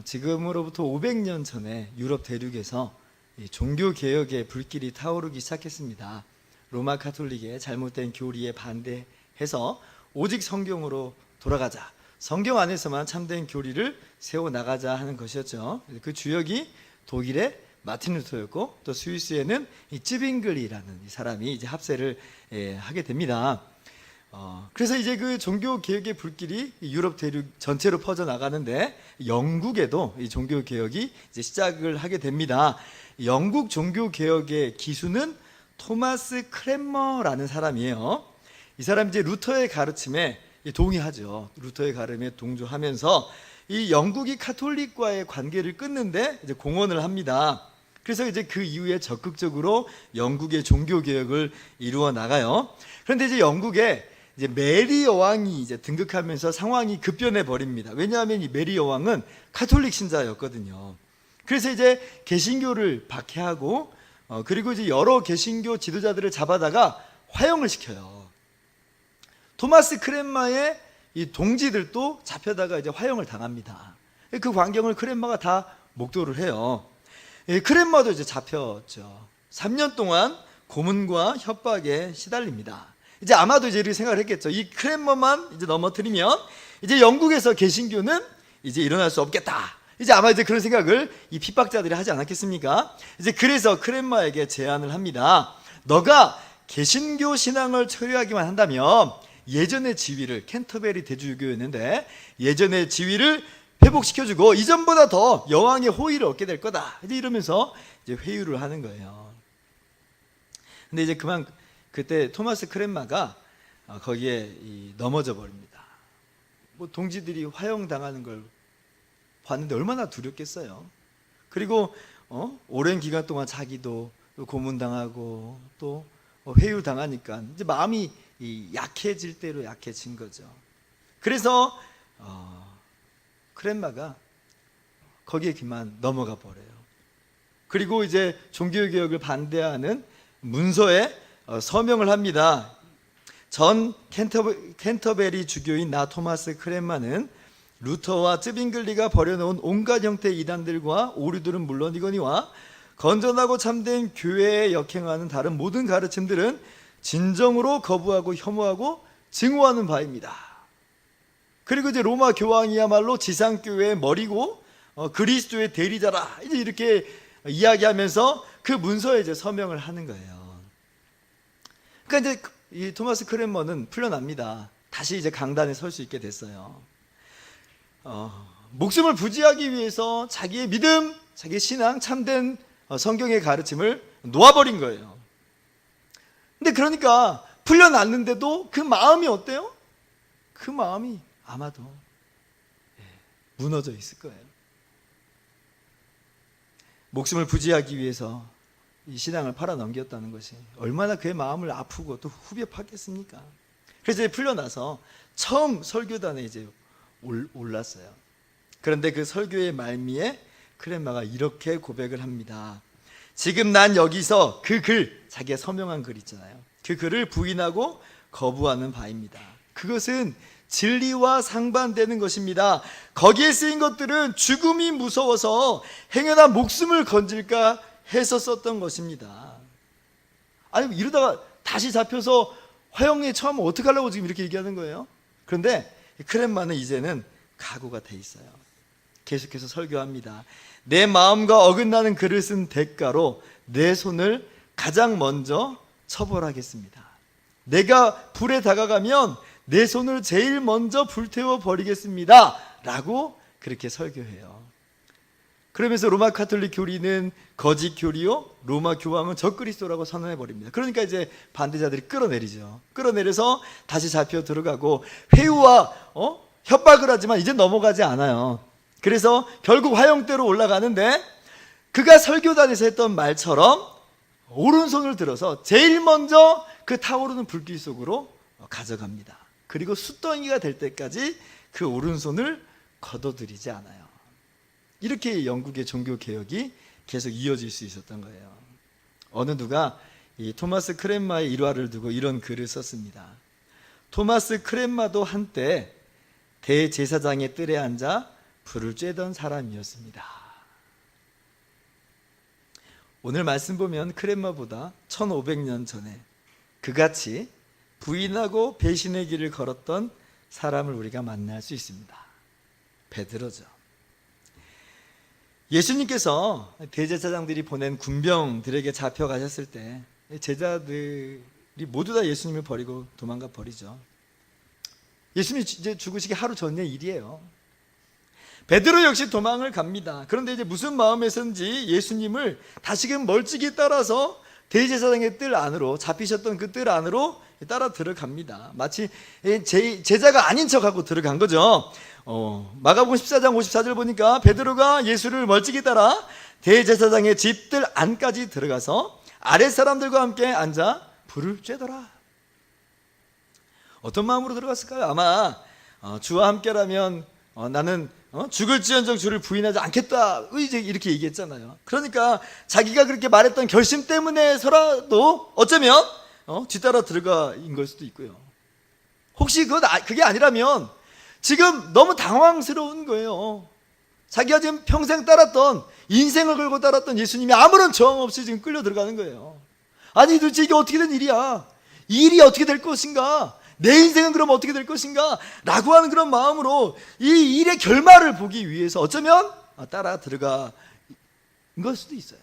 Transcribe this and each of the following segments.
지금으로부터 500년 전에 유럽 대륙에서 종교개혁의 불길이 타오르기 시작했습니다. 로마 카톨릭의 잘못된 교리에 반대해서 오직 성경으로 돌아가자, 성경 안에서만 참된 교리를 세워나가자 하는 것이었죠. 그 주역이 독일의 마틴 루터였고, 또 스위스에는 이 쯔빙글리라는 이 사람이 이제 합세를 하게 됩니다. 그래서 이제 그 종교개혁의 불길이 유럽 대륙 전체로 퍼져나가는데, 영국에도 이 종교개혁이 이제 시작을 하게 됩니다. 영국 종교개혁의 기수는 토마스 크랜머라는 사람이에요. 이 사람이 이제 루터의 가르침에 동의하죠. 루터의 가르침에 동조하면서 이 영국이 카톨릭과의 관계를 끊는데 이제 공헌을 합니다. 그래서 이제 그 이후에 적극적으로 영국의 종교개혁을 이루어 나가요. 그런데 이제 영국에 이제 메리 여왕이 이제 등극하면서 상황이 급변해 버립니다. 왜냐하면 이 메리 여왕은 카톨릭 신자였거든요. 그래서 이제 개신교를 박해하고, 그리고 이제 여러 개신교 지도자들을 잡아다가 화형을 시켜요. 토마스 크랜마의 이 동지들도 잡혀다가 이제 화형을 당합니다. 그 광경을 크랜마가 다 목도를 해요. 크랜마도 이제 잡혔죠. 3년 동안 고문과 협박에 시달립니다. 이제 아마도 이제 이렇게 생각을 했겠죠. 이 크랜머만 이제 넘어뜨리면 이제 영국에서 개신교는 이제 일어날 수 없겠다. 이제 아마 이제 그런 생각을 이 핍박자들이 하지 않았겠습니까? 이제 그래서 크랜머에게 제안을 합니다. 너가 개신교 신앙을 처리하기만 한다면 예전의 지위를, 캔터베리 대주교였는데 예전의 지위를 회복시켜주고 이전보다 더 여왕의 호의를 얻게 될 거다. 이제 이러면서 이제 회유를 하는 거예요. 근데 이제 그때 토마스 크랜마가 거기에 넘어져 버립니다. 뭐 동지들이 화형당하는 걸 봤는데 얼마나 두렵겠어요. 그리고 오랜 기간 동안 자기도 고문당하고 또 회유당하니까 이제 마음이 약해질 대로 약해진 거죠. 그래서 크랜마가 거기에 그만 넘어가 버려요. 그리고 이제 종교개혁을 반대하는 문서에 서명을 합니다. 전 캔터베리 주교인 나 토마스 크랜마는 루터와 쯔빙글리가 버려놓은 온갖 형태의 이단들과 오류들은 물론이거니와 건전하고 참된 교회에 역행하는 다른 모든 가르침들은 진정으로 거부하고 혐오하고 증오하는 바입니다. 그리고 이제 로마 교황이야말로 지상교회의 머리고 그리스도의 대리자라, 이제 이렇게 이야기하면서 그 문서에 이제 서명을 하는 거예요. 그러니까 이제 이 토마스 크랜머는 풀려납니다. 다시 이제 강단에 설 수 있게 됐어요. 목숨을 부지하기 위해서 자기의 믿음, 자기의 신앙, 참된 성경의 가르침을 놓아버린 거예요. 근데 그러니까 풀려났는데도 그 마음이 어때요? 그 마음이 아마도 무너져 있을 거예요. 목숨을 부지하기 위해서 이 신앙을 팔아넘겼다는 것이 얼마나 그의 마음을 아프고 또 후벼 팠겠습니까? 그래서 이제 풀려나서 처음 설교단에 이제 올랐어요. 그런데 그 설교의 말미에 크랜마가 이렇게 고백을 합니다. 지금 난 여기서 그 글, 자기가 서명한 글 있잖아요. 그 글을 부인하고 거부하는 바입니다. 그것은 진리와 상반되는 것입니다. 거기에 쓰인 것들은 죽음이 무서워서 행여나 목숨을 건질까 해서 썼던 것입니다. 아니 이러다가 다시 잡혀서 화형에 처하면 어떡하려고 지금 이렇게 얘기하는 거예요? 그런데 크랜마는 이제는 각오가 돼 있어요. 계속해서 설교합니다. 내 마음과 어긋나는 글을 쓴 대가로 내 손을 가장 먼저 처벌하겠습니다. 내가 불에 다가가면 내 손을 제일 먼저 불태워 버리겠습니다. 라고 그렇게 설교해요. 그러면서 로마 카톨릭 교리는 거짓 교리요, 로마 교황은 적그리스도라고 선언해 버립니다. 그러니까 이제 반대자들이 끌어내리죠. 끌어내려서 다시 잡혀 들어가고 회유와 협박을 하지만 이제 넘어가지 않아요. 그래서 결국 화형대로 올라가는데 그가 설교단에서 했던 말처럼 오른손을 들어서 제일 먼저 그 타오르는 불길 속으로 가져갑니다. 그리고 숫덩이가 될 때까지 그 오른손을 거둬들이지 않아요. 이렇게 영국의 종교개혁이 계속 이어질 수 있었던 거예요. 어느 누가 이 토마스 크랜마의 일화를 두고 이런 글을 썼습니다. 토마스 크랜마도 한때 대제사장의 뜰에 앉아 불을 쬐던 사람이었습니다. 오늘 말씀 보면 크렘마보다 1500년 전에 그같이 부인하고 배신의 길을 걸었던 사람을 우리가 만날 수 있습니다. 베드로죠. 예수님께서 대제사장들이 보낸 군병들에게 잡혀가셨을 때 제자들이 모두 다 예수님을 버리고 도망가 버리죠. 예수님이 이제 죽으시기 하루 전의 일이에요. 베드로 역시 도망을 갑니다. 그런데 이제 무슨 마음에서인지 예수님을 다시금 멀찍이 따라서 대제사장의 뜰 안으로, 잡히셨던 그 뜰 안으로 따라 들어갑니다. 마치 제자가 아닌 척하고 들어간 거죠. 마가복음 14장 54절 보니까 베드로가 예수를 멀찍이 따라 대제사장의 집들 안까지 들어가서 아랫사람들과 함께 앉아 불을 쬐더라. 어떤 마음으로 들어갔을까요? 아마 주와 함께라면 나는 죽을지언정 주를 부인하지 않겠다 이렇게 얘기했잖아요. 그러니까 자기가 그렇게 말했던 결심 때문에서라도 어쩌면 뒤따라 들어가인 걸 수도 있고요. 혹시 그게 아니라면 지금 너무 당황스러운 거예요. 자기가 지금 평생 따랐던, 인생을 걸고 따랐던 예수님이 아무런 저항 없이 지금 끌려 들어가는 거예요. 아니 도대체 이게 어떻게 된 일이야? 이 일이 어떻게 될 것인가? 내 인생은 그럼 어떻게 될 것인가? 라고 하는 그런 마음으로 이 일의 결말을 보기 위해서 어쩌면 따라 들어간 걸 수도 있어요.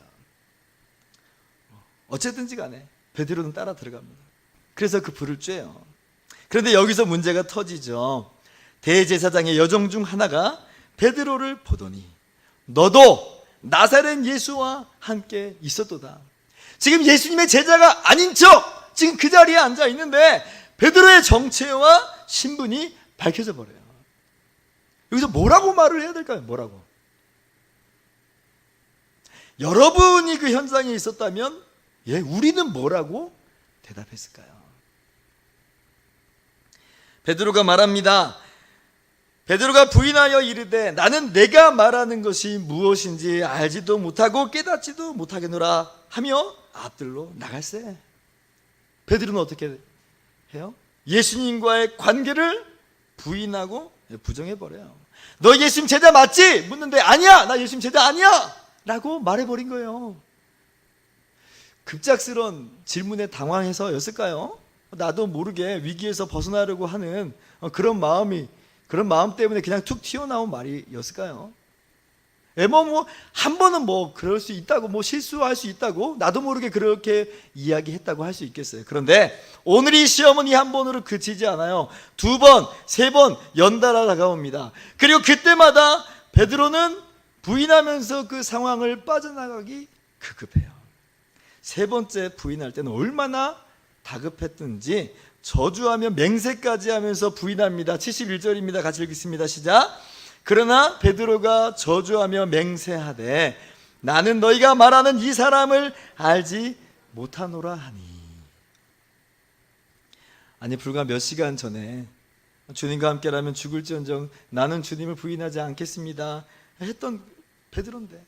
어쨌든지 간에 베드로는 따라 들어갑니다. 그래서 그 불을 쬐요. 그런데 여기서 문제가 터지죠. 대제사장의 여종 중 하나가 베드로를 보더니 너도 나사렛 예수와 함께 있었도다. 지금 예수님의 제자가 아닌 척 지금 그 자리에 앉아 있는데 베드로의 정체와 신분이 밝혀져 버려요. 여기서 뭐라고 말을 해야 될까요? 뭐라고? 여러분이 그 현장에 있었다면 우리는 뭐라고 대답했을까요? 베드로가 말합니다. 베드로가 부인하여 이르되 나는 내가 말하는 것이 무엇인지 알지도 못하고 깨닫지도 못하겠노라 하며 앞들로 나갈세. 베드로는 어떻게 해요? 예수님과의 관계를 부인하고 부정해버려요. 너 예수님 제자 맞지? 묻는데 아니야, 나 예수님 제자 아니야 라고 말해버린 거예요. 급작스러운 질문에 당황해서였을까요? 나도 모르게 위기에서 벗어나려고 하는 그런 마음 때문에 그냥 툭 튀어나온 말이었을까요? 한 번은 그럴 수 있다고, 실수할 수 있다고, 나도 모르게 그렇게 이야기했다고 할 수 있겠어요. 그런데 오늘 이 시험은 이 한 번으로 그치지 않아요. 2번, 3번 연달아 다가옵니다. 그리고 그때마다 베드로는 부인하면서 그 상황을 빠져나가기 급급해요. 3번째 부인할 때는 얼마나 다급했든지 저주하며 맹세까지 하면서 부인합니다. 71절입니다. 같이 읽겠습니다. 시작. 그러나 베드로가 저주하며 맹세하되 나는 너희가 말하는 이 사람을 알지 못하노라 하니. 아니 불과 몇 시간 전에 주님과 함께라면 죽을지언정 나는 주님을 부인하지 않겠습니다 했던 베드로인데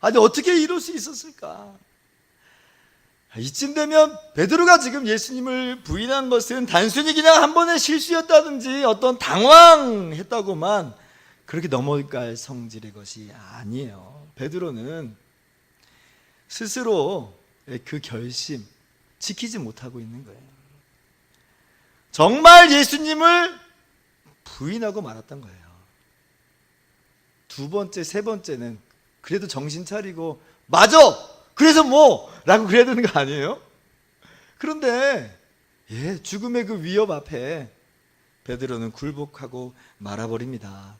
아니 어떻게 이럴 수 있었을까? 이쯤 되면 베드로가 지금 예수님을 부인한 것은 단순히 그냥 한 번의 실수였다든지 어떤 당황했다고만 그렇게 넘어갈 성질의 것이 아니에요. 베드로는 스스로 그 결심 지키지 못하고 있는 거예요. 정말 예수님을 부인하고 말았던 거예요. 2번째, 3번째는 그래도 정신 차리고 맞아! 그래서 라고 그래야 되는 거 아니에요? 그런데 죽음의 그 위협 앞에 베드로는 굴복하고 말아버립니다.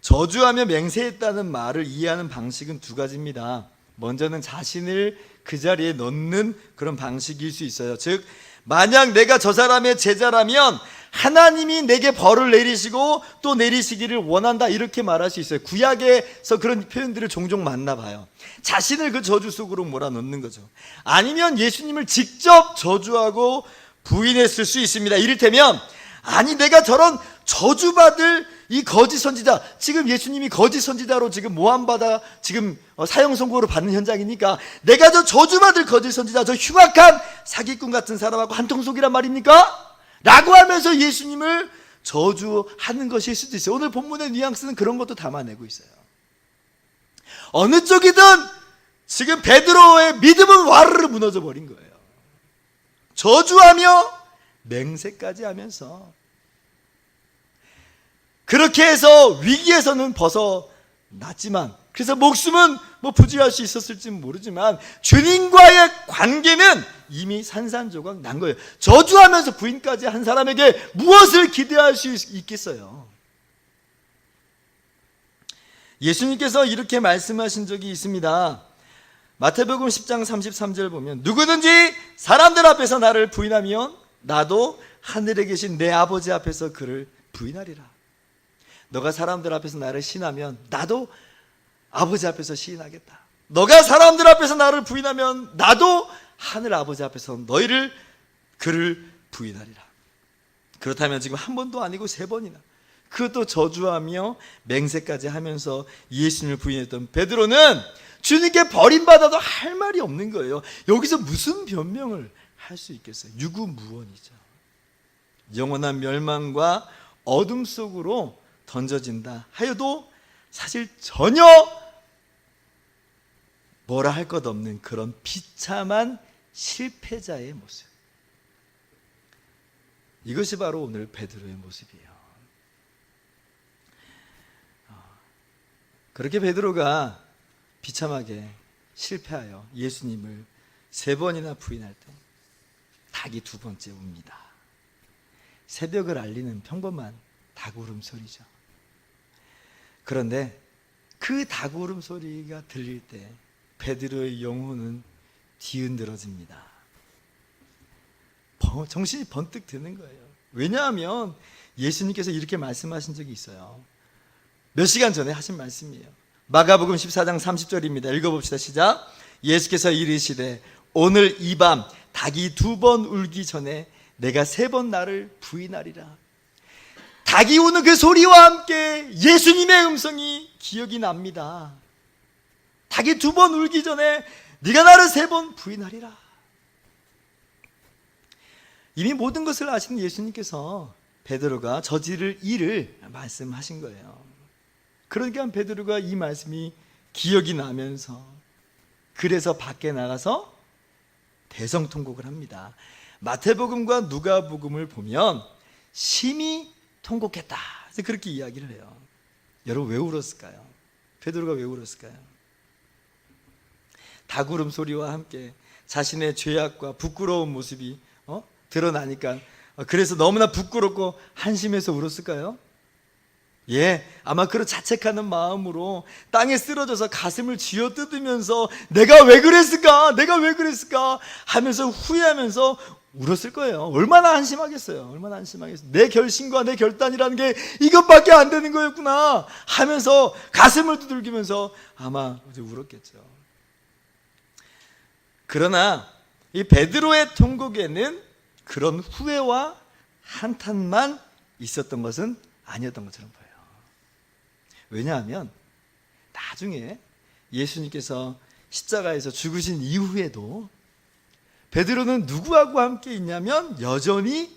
저주하며 맹세했다는 말을 이해하는 방식은 2가지입니다. 먼저는 자신을 그 자리에 넣는 그런 방식일 수 있어요. 즉 만약 내가 저 사람의 제자라면 하나님이 내게 벌을 내리시고 또 내리시기를 원한다 이렇게 말할 수 있어요. 구약에서 그런 표현들을 종종 만나봐요. 자신을 그 저주 속으로 몰아넣는 거죠. 아니면 예수님을 직접 저주하고 부인했을 수 있습니다. 이를테면 아니 내가 저런 저주받을 이 거짓 선지자, 지금 예수님이 거짓 선지자로 지금 모함받아 지금 사형 선고를 받는 현장이니까 내가 저 저주받을 거짓 선지자, 저 흉악한 사기꾼 같은 사람하고 한통속이란 말입니까? 라고 하면서 예수님을 저주하는 것일 수도 있어요. 오늘 본문의 뉘앙스는 그런 것도 담아내고 있어요. 어느 쪽이든 지금 베드로의 믿음은 와르르 무너져 버린 거예요. 저주하며 맹세까지 하면서, 그렇게 해서 위기에서는 벗어났지만, 그래서 목숨은 부지할 수 있었을지 모르지만 주님과의 관계는 이미 산산조각 난 거예요. 저주하면서 부인까지 한 사람에게 무엇을 기대할 수 있겠어요? 예수님께서 이렇게 말씀하신 적이 있습니다. 마태복음 10장 33절 보면, 누구든지 사람들 앞에서 나를 부인하면 나도 하늘에 계신 내 아버지 앞에서 그를 부인하리라. 너가 사람들 앞에서 나를 시인하면 나도 아버지 앞에서 시인하겠다. 너가 사람들 앞에서 나를 부인하면 나도 하늘 아버지 앞에서 그를 부인하리라. 그렇다면 지금 한 번도 아니고 3번이나, 그것도 저주하며 맹세까지 하면서 예수님을 부인했던 베드로는 주님께 버림받아도 할 말이 없는 거예요. 여기서 무슨 변명을 할 수 있겠어요? 유구무원이죠. 영원한 멸망과 어둠 속으로 던져진다 하여도 사실 전혀 뭐라 할 것 없는 그런 비참한 실패자의 모습, 이것이 바로 오늘 베드로의 모습이에요. 그렇게 베드로가 비참하게 실패하여 예수님을 3번이나 부인할 때 닭이 2번째 웁니다. 새벽을 알리는 평범한 닭 울음소리죠. 그런데 그 닭 울음소리가 들릴 때 베드로의 영혼은 뒤흔들어집니다. 정신이 번뜩 드는 거예요. 왜냐하면 예수님께서 이렇게 말씀하신 적이 있어요. 몇 시간 전에 하신 말씀이에요. 마가복음 14장 30절입니다. 읽어봅시다. 시작. 예수께서 이르시되 오늘 이 밤 닭이 2번 울기 전에 내가 3번 나를 부인하리라. 닭이 우는 그 소리와 함께 예수님의 음성이 기억이 납니다. 닭이 2번 울기 전에 네가 나를 3번 부인하리라. 이미 모든 것을 아시는 예수님께서 베드로가 저지를 일을 말씀하신 거예요. 그러니까 베드로가 이 말씀이 기억이 나면서 그래서 밖에 나가서 대성통곡을 합니다. 마태복음과 누가복음을 보면 심히 통곡했다, 그렇게 이야기를 해요. 여러분 왜 울었을까요? 베드로가 왜 울었을까요? 닭 울음소리와 함께 자신의 죄악과 부끄러운 모습이 드러나니까 그래서 너무나 부끄럽고 한심해서 울었을까요? 예, 아마 그런 자책하는 마음으로 땅에 쓰러져서 가슴을 쥐어뜯으면서 내가 왜 그랬을까? 내가 왜 그랬을까? 하면서 후회하면서 울었을 거예요. 얼마나 한심하겠어요. 얼마나 한심하겠어요. 내 결심과 내 결단이라는 게 이것밖에 안 되는 거였구나 하면서 가슴을 두들기면서 아마 울었겠죠. 그러나 이 베드로의 통곡에는 그런 후회와 한탄만 있었던 것은 아니었던 것처럼 보여요. 왜냐하면 나중에 예수님께서 십자가에서 죽으신 이후에도 베드로는 누구하고 함께 있냐면 여전히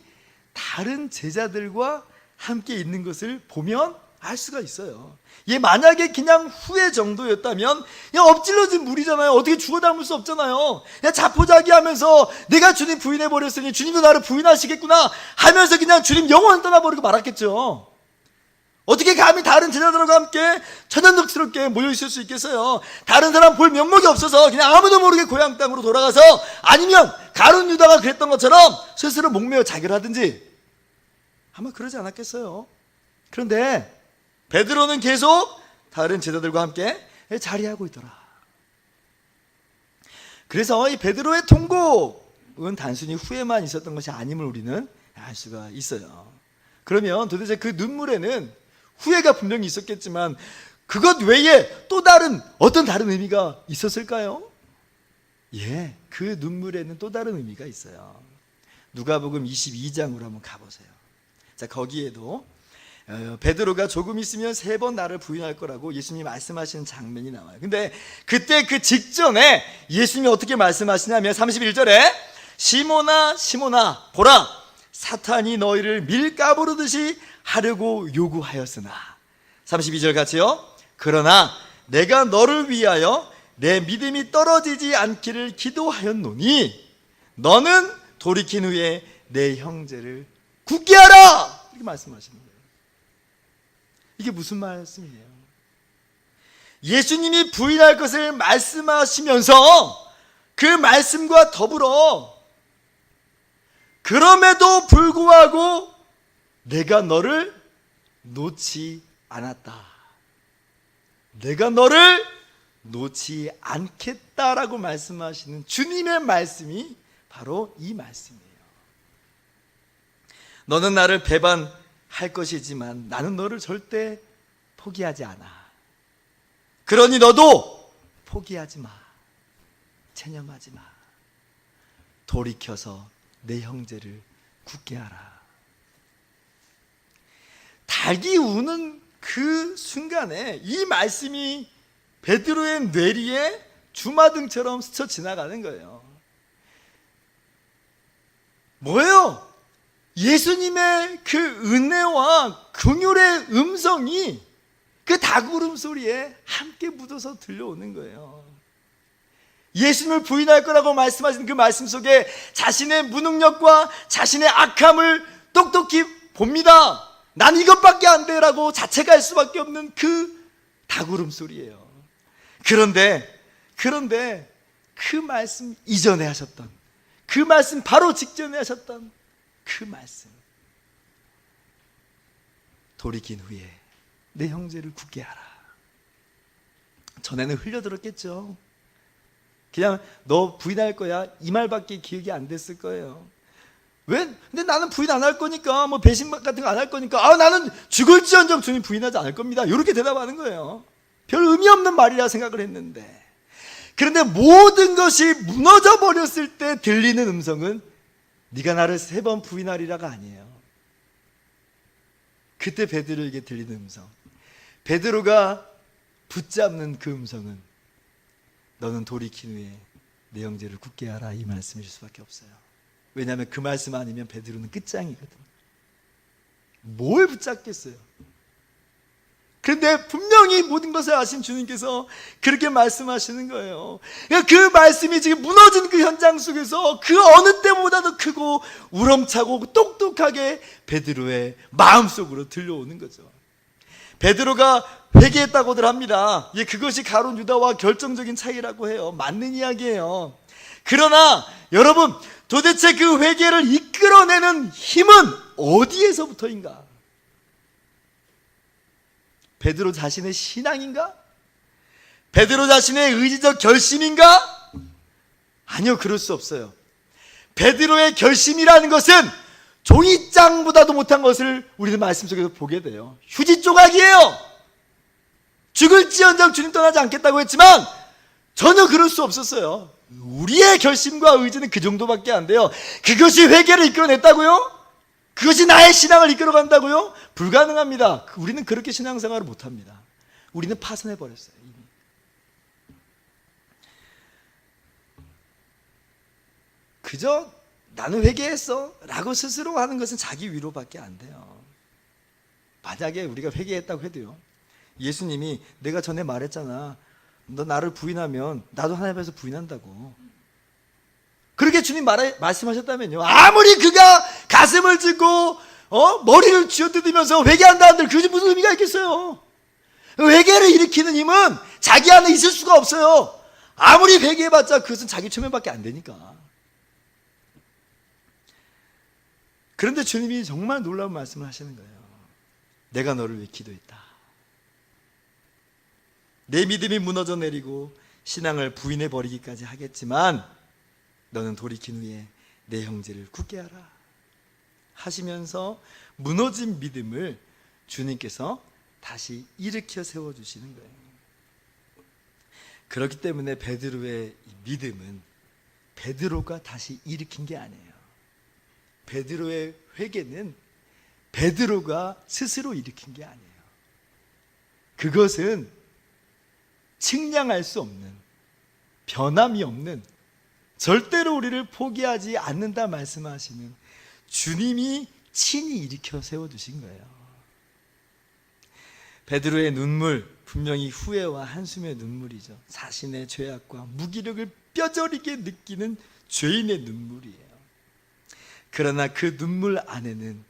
다른 제자들과 함께 있는 것을 보면 알 수가 있어요. 얘 만약에 그냥 후회 정도였다면 그냥 엎질러진 물이잖아요. 어떻게 죽어 담을 수 없잖아요. 그냥 자포자기하면서 내가 주님 부인해버렸으니 주님도 나를 부인하시겠구나 하면서 그냥 주님 영원 떠나버리고 말았겠죠. 어떻게 감히 다른 제자들과 함께 천연덕스럽게 모여있을 수 있겠어요? 다른 사람 볼 면목이 없어서 그냥 아무도 모르게 고향 땅으로 돌아가서, 아니면 가룟 유다가 그랬던 것처럼 스스로 목매어 자결 하든지 아마 그러지 않았겠어요. 그런데 베드로는 계속 다른 제자들과 함께 자리하고 있더라. 그래서 이 베드로의 통곡은 단순히 후회만 있었던 것이 아님을 우리는 알 수가 있어요. 그러면 도대체 그 눈물에는 후회가 분명히 있었겠지만 그것 외에 또 어떤 다른 의미가 있었을까요? 예, 그 눈물에는 또 다른 의미가 있어요. 누가복음 22장으로 한번 가보세요. 자, 거기에도 베드로가 조금 있으면 3번 나를 부인할 거라고 예수님이 말씀하시는 장면이 나와요. 근데 그때 그 직전에 예수님이 어떻게 말씀하시냐면 31절에 시몬아 시몬아 보라, 사탄이 너희를 밀가부르듯이 하려고 요구하였으나 32절 같이요. 그러나 내가 너를 위하여 내 믿음이 떨어지지 않기를 기도하였노니 너는 돌이킨 후에 내 형제를 굳게 하라, 이렇게 말씀하시는 거예요. 이게 무슨 말씀이에요? 예수님이 부인할 것을 말씀하시면서 그 말씀과 더불어 그럼에도 불구하고 내가 너를 놓지 않았다, 내가 너를 놓지 않겠다라고 말씀하시는 주님의 말씀이 바로 이 말씀이에요. 너는 나를 배반할 것이지만 나는 너를 절대 포기하지 않아. 그러니 너도 포기하지 마, 체념하지 마. 돌이켜서 내 형제를 굳게 하라. 닭이 우는 그 순간에 이 말씀이 베드로의 뇌리에 주마등처럼 스쳐 지나가는 거예요. 뭐예요? 예수님의 그 은혜와 긍휼의 음성이 그 닭 울음소리에 함께 묻어서 들려오는 거예요. 예수님을 부인할 거라고 말씀하신 그 말씀 속에 자신의 무능력과 자신의 악함을 똑똑히 봅니다. 난 이것밖에 안 돼라고 자책할 수밖에 없는 그 닭 울음소리예요. 그런데 그 말씀 이전에 하셨던, 그 말씀 바로 직전에 하셨던 그 말씀, 돌이킨 후에 내 형제를 굳게 하라. 전에는 흘려들었겠죠. 그냥 너 부인할 거야, 이 말밖에 기억이 안 됐을 거예요. 왜? 근데 나는 부인 안 할 거니까, 뭐 배신 같은 거 안 할 거니까, 나는 죽을지언정 주님 부인하지 않을 겁니다, 이렇게 대답하는 거예요. 별 의미 없는 말이라 생각을 했는데, 그런데 모든 것이 무너져 버렸을 때 들리는 음성은 네가 나를 3번 부인하리라가 아니에요. 그때 베드로에게 들리는 음성, 베드로가 붙잡는 그 음성은 너는 돌이킨 후에 내 형제를 굳게 하라, 이 말씀일 수밖에 없어요. 왜냐하면 그 말씀 아니면 베드로는 끝장이거든. 뭘 붙잡겠어요? 그런데 분명히 모든 것을 아신 주님께서 그렇게 말씀하시는 거예요. 그 말씀이 지금 무너진 그 현장 속에서 그 어느 때보다도 크고 우렁차고 똑똑하게 베드로의 마음속으로 들려오는 거죠. 베드로가 회개했다고들 합니다. 그것이 가룟 유다와 결정적인 차이라고 해요. 맞는 이야기예요. 그러나 여러분, 도대체 그 회개를 이끌어내는 힘은 어디에서부터인가? 베드로 자신의 신앙인가? 베드로 자신의 의지적 결심인가? 아니요, 그럴 수 없어요. 베드로의 결심이라는 것은 종이장보다도 못한 것을 우리는 말씀 속에서 보게 돼요. 휴지 조각이에요. 죽을지언정 주님 떠나지 않겠다고 했지만 전혀 그럴 수 없었어요. 우리의 결심과 의지는 그 정도밖에 안 돼요. 그것이 회개를 이끌어냈다고요? 그것이 나의 신앙을 이끌어간다고요? 불가능합니다. 우리는 그렇게 신앙생활을 못합니다. 우리는 파산해버렸어요, 이미. 그저 나는 회개했어 라고 스스로 하는 것은 자기 위로밖에 안 돼요. 만약에 우리가 회개했다고 해도요, 예수님이 내가 전에 말했잖아, 너 나를 부인하면 나도 하나님 앞에서 부인한다고, 그렇게 주님 말씀하셨다면요, 아무리 그가 가슴을 찢고 머리를 쥐어뜯으면서 회개한다 한들 그것이 무슨 의미가 있겠어요? 회개를 일으키는 힘은 자기 안에 있을 수가 없어요. 아무리 회개해봤자 그것은 자기 최면밖에 안 되니까. 그런데 주님이 정말 놀라운 말씀을 하시는 거예요. 내가 너를 위해 기도했다. 내 믿음이 무너져 내리고 신앙을 부인해버리기까지 하겠지만 너는 돌이킨 후에 내 형제를 굳게 하라 하시면서 무너진 믿음을 주님께서 다시 일으켜 세워주시는 거예요. 그렇기 때문에 베드로의 믿음은 베드로가 다시 일으킨 게 아니에요. 베드로의 회개는 베드로가 스스로 일으킨 게 아니에요. 그것은 측량할 수 없는, 변함이 없는, 절대로 우리를 포기하지 않는다 말씀하시는 주님이 친히 일으켜 세워주신 거예요. 베드로의 눈물, 분명히 후회와 한숨의 눈물이죠. 자신의 죄악과 무기력을 뼈저리게 느끼는 죄인의 눈물이에요. 그러나 그 눈물 안에는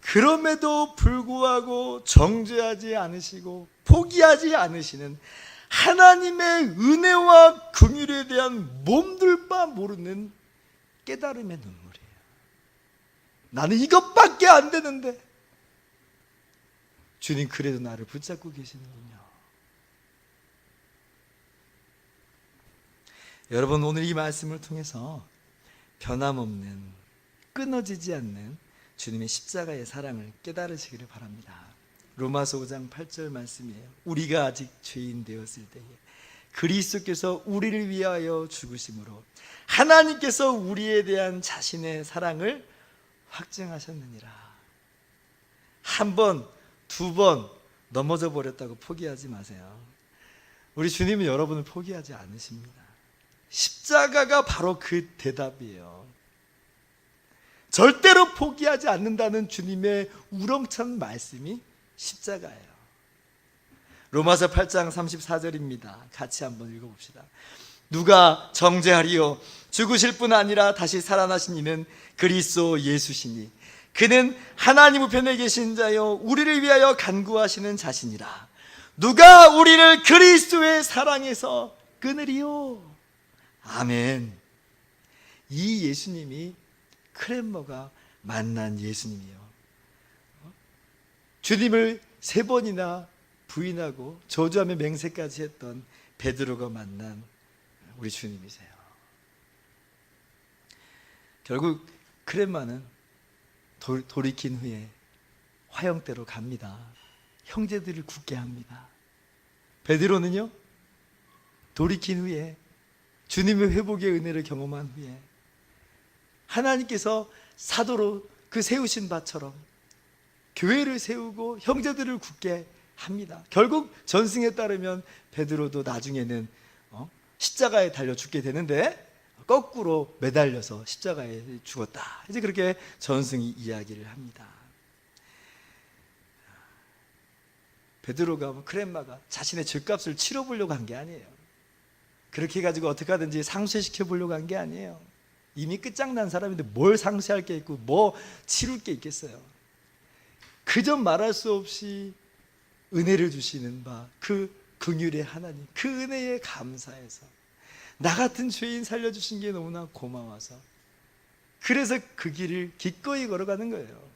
그럼에도 불구하고 정죄하지 않으시고 포기하지 않으시는 하나님의 은혜와 긍휼에 대한 몸둘 바 모르는 깨달음의 눈물이에요. 나는 이것밖에 안 되는데 주님 그래도 나를 붙잡고 계시는군요. 여러분, 오늘 이 말씀을 통해서 변함없는, 끊어지지 않는 주님의 십자가의 사랑을 깨달으시기를 바랍니다. 로마서 5장 8절 말씀이에요. 우리가 아직 죄인 되었을 때에 그리스도께서 우리를 위하여 죽으심으로 하나님께서 우리에 대한 자신의 사랑을 확증하셨느니라. 한 번, 두 번 넘어져 버렸다고 포기하지 마세요. 우리 주님은 여러분을 포기하지 않으십니다. 십자가가 바로 그 대답이에요. 절대로 포기하지 않는다는 주님의 우렁찬 말씀이 십자가예요. 로마서 8장 34절입니다. 같이 한번 읽어봅시다. 누가 정죄하리요? 죽으실 뿐 아니라 다시 살아나신 이는 그리스도 예수시니 그는 하나님 우편에 계신 자요 우리를 위하여 간구하시는 자시니라. 누가 우리를 그리스도의 사랑에서 끊으리요? 아멘. 이 예수님이 크랜머가 만난 예수님이요. 주님을 3번이나 부인하고 저주하며 맹세까지 했던 베드로가 만난 우리 주님이세요. 결국 크랜머는 돌이킨 후에 화형대로 갑니다. 형제들을 굳게 합니다. 베드로는요, 돌이킨 후에 주님의 회복의 은혜를 경험한 후에 하나님께서 사도로 그 세우신 바처럼 교회를 세우고 형제들을 굳게 합니다. 결국 전승에 따르면 베드로도 나중에는 십자가에 달려 죽게 되는데 거꾸로 매달려서 십자가에 죽었다. 이제 그렇게 전승이 이야기를 합니다. 베드로가 크렘마가 자신의 죄값을 치러보려고 한 게 아니에요. 그렇게 해가지고 어떻게 하든지 상쇄시켜 보려고 한 게 아니에요. 이미 끝장난 사람인데 뭘 상쇄할 게 있고 뭐 치룰 게 있겠어요. 그저 말할 수 없이 은혜를 주시는 바 그 긍휼의 하나님, 그 은혜에 감사해서 나 같은 죄인 살려주신 게 너무나 고마워서 그래서 그 길을 기꺼이 걸어가는 거예요.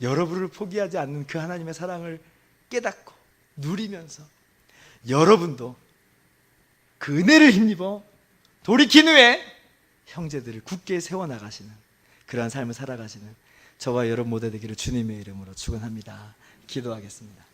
여러분을 포기하지 않는 그 하나님의 사랑을 깨닫고 누리면서 여러분도 그 은혜를 힘입어 돌이킨 후에 형제들을 굳게 세워나가시는 그러한 삶을 살아가시는 저와 여러분 모두 되기를 주님의 이름으로 축원합니다. 기도하겠습니다.